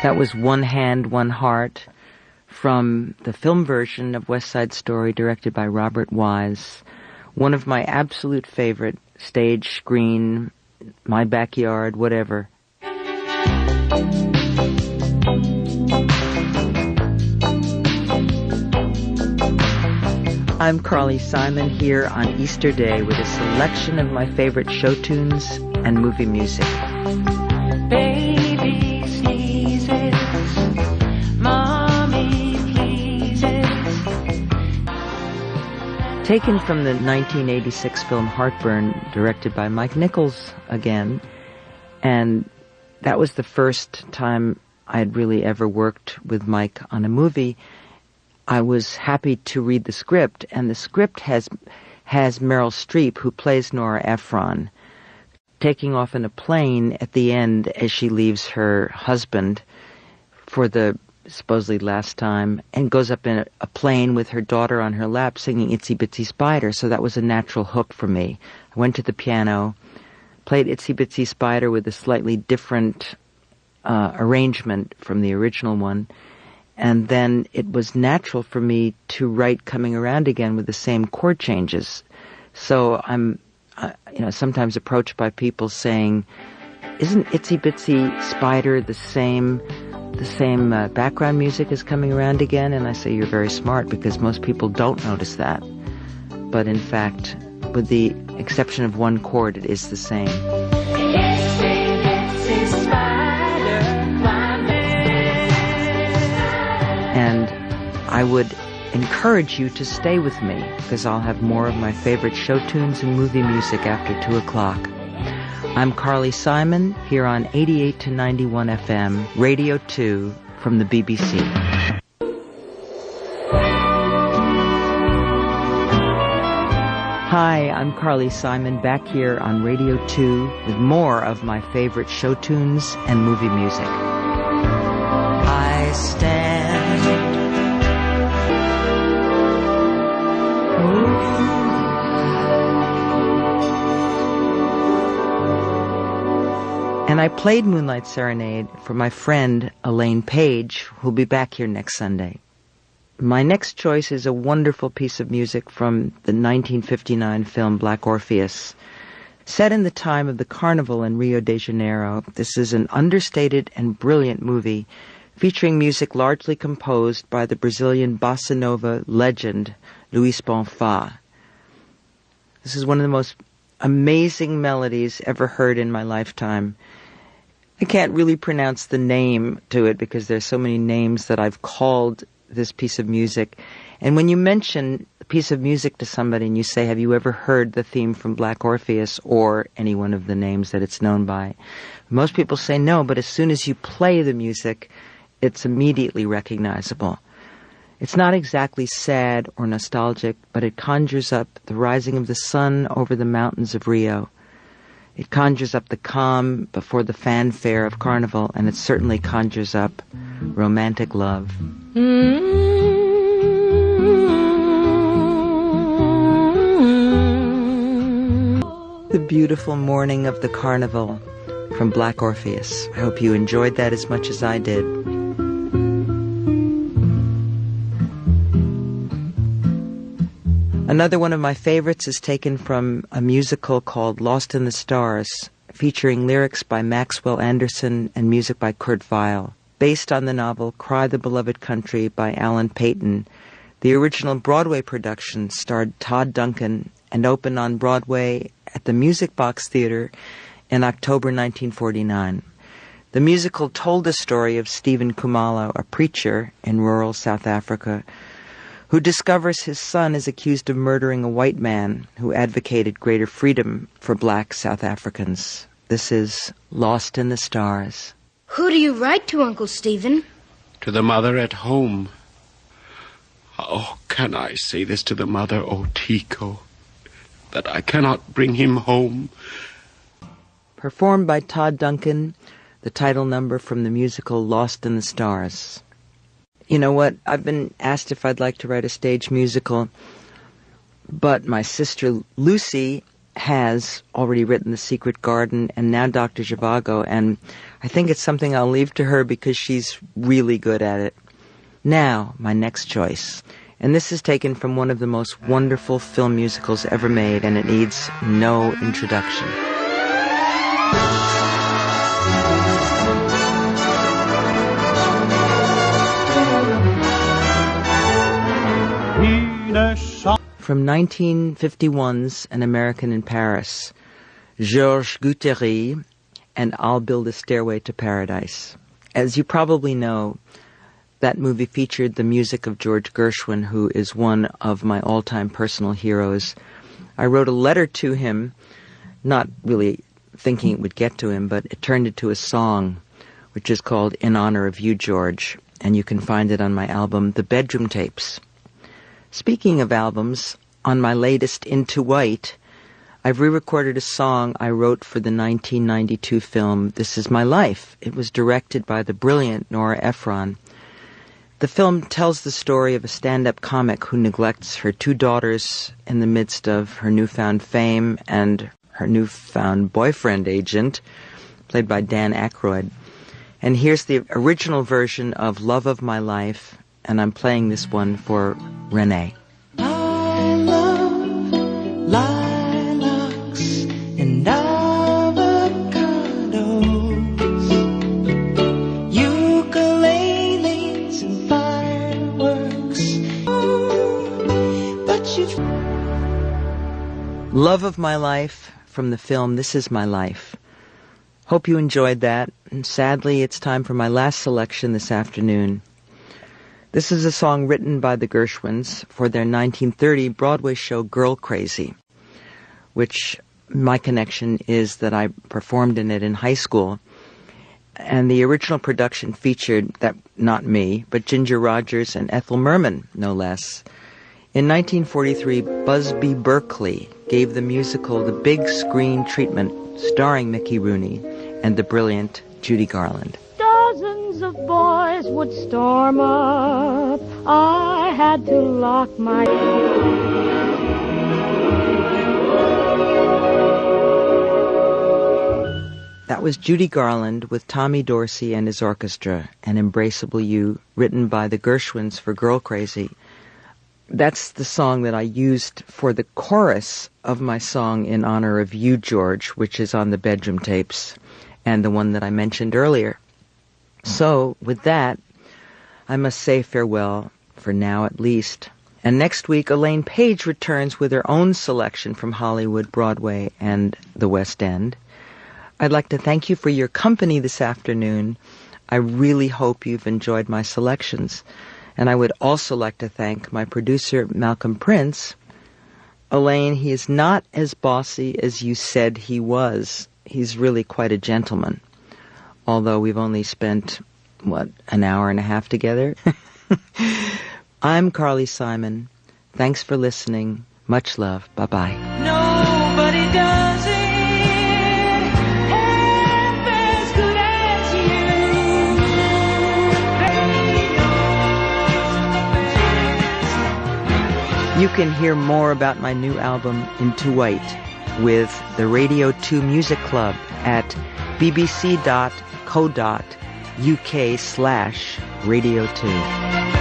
That was One Hand, One Heart from the film version of West Side Story directed by Robert Wise. One of my absolute favorite, stage, screen, my backyard, whatever. I'm Carly Simon here on Easter Day with a selection of my favorite show tunes and movie music. Baby sneezes, mommy pleases. Taken from the 1986 film Heartburn, directed by Mike Nichols again, and that was the first time I had really ever worked with Mike on a movie. I was happy to read the script, and the script has Meryl Streep, who plays Nora Ephron, taking off in a plane at the end as she leaves her husband for the supposedly last time, and goes up in a plane with her daughter on her lap singing Itsy Bitsy Spider. So that was a natural hook for me. I went to the piano, played Itsy Bitsy Spider with a slightly different arrangement from the original one, and then it was natural for me to write Coming Around Again with the same chord changes. So I'm sometimes approached by people saying, isn't Itsy Bitsy Spider the same background music as Coming Around Again? And I say, you're very smart, because most people don't notice that. But in fact, with the exception of one chord, it is the same. Itsy bitsy spider, my man. And I would encourage you to stay with me, because I'll have more of my favorite show tunes and movie music after 2 o'clock. I'm Carly Simon, here on 88 to 91 FM, Radio 2 from the BBC. Hi, I'm Carly Simon, back here on Radio 2 with more of my favorite show tunes and movie music. I stand and I played Moonlight Serenade for my friend Elaine Page, who'll be back here next Sunday. My next choice is a wonderful piece of music from the 1959 film Black Orpheus. Set in the time of the Carnival in Rio de Janeiro, this is an understated and brilliant movie featuring music largely composed by the Brazilian bossa nova legend Luis Bonfá. This is one of the most amazing melodies ever heard in my lifetime. I can't really pronounce the name to it because there's so many names that I've called this piece of music. And when you mention a piece of music to somebody and you say, have you ever heard the theme from Black Orpheus or any one of the names that it's known by? Most people say no, but as soon as you play the music, it's immediately recognizable. It's not exactly sad or nostalgic, but it conjures up the rising of the sun over the mountains of Rio. It conjures up the calm before the fanfare of Carnival, and it certainly conjures up romantic love. The beautiful morning of the Carnival from Black Orpheus. I hope you enjoyed that as much as I did. Another one of my favorites is taken from a musical called Lost in the Stars, featuring lyrics by Maxwell Anderson and music by Kurt Weill. Based on the novel Cry the Beloved Country by Alan Payton, the original Broadway production starred Todd Duncan and opened on Broadway at the Music Box Theater in October 1949. The musical told the story of Stephen Khumalo, a preacher in rural South Africa, who discovers his son is accused of murdering a white man who advocated greater freedom for black South Africans. This is Lost in the Stars. Who do you write to, Uncle Stephen? To the mother at home. How can I say this to the mother, O Tico, that I cannot bring him home? Performed by Todd Duncan, the title number from the musical Lost in the Stars. You know what? I've been asked if I'd like to write a stage musical, but my sister Lucy has already written The Secret Garden and now Dr. Zhivago, and I think it's something I'll leave to her because she's really good at it. Now, my next choice. And this is taken from one of the most wonderful film musicals ever made, and it needs no introduction. From 1951's An American in Paris, Georges Guthrie and I'll Build a Stairway to Paradise. As you probably know, that movie featured the music of George Gershwin, who is one of my all-time personal heroes. I wrote a letter to him, not really thinking it would get to him, but it turned into a song, which is called In Honor of You, George, and you can find it on my album, The Bedroom Tapes. Speaking of albums, on my latest Into White, I've re-recorded a song I wrote for the 1992 film This Is My Life. It was directed by the brilliant Nora Ephron. The film tells the story of a stand-up comic who neglects her two daughters in the midst of her newfound fame and her newfound boyfriend agent, played by Dan Aykroyd. And here's the original version of Love of My Life, and I'm playing this one for Renee. I love lilacs and avocados, ukuleles and fireworks. But you. Love of My Life from the film This Is My Life. Hope you enjoyed that, and sadly it's time for my last selection this afternoon. This is a song written by the Gershwins for their 1930 Broadway show Girl Crazy, which my connection is that I performed in it in high school. And the original production featured, that not me, but Ginger Rogers and Ethel Merman, no less. In 1943, Busby Berkeley gave the musical the big screen treatment, starring Mickey Rooney and the brilliant Judy Garland. Dozens of boys would storm up. I had to lock my That was Judy Garland with Tommy Dorsey and his orchestra, and Embraceable You, written by the Gershwins for Girl Crazy. That's the song that I used for the chorus of my song In Honor of You, George, which is on the Bedroom Tapes, and the one that I mentioned earlier. So, with that, I must say farewell, for now at least. And next week, Elaine Page returns with her own selection from Hollywood, Broadway, and the West End. I'd like to thank you for your company this afternoon. I really hope you've enjoyed my selections. And I would also like to thank my producer, Malcolm Prince. Elaine, he is not as bossy as you said he was. He's really quite a gentleman. Although we've only spent, an hour and a half together? I'm Carly Simon. Thanks for listening. Much love. Bye-bye. Nobody does it half as good as you. You can hear more about my new album, Into White, with the Radio 2 Music Club at bbc.co.uk/Radio2.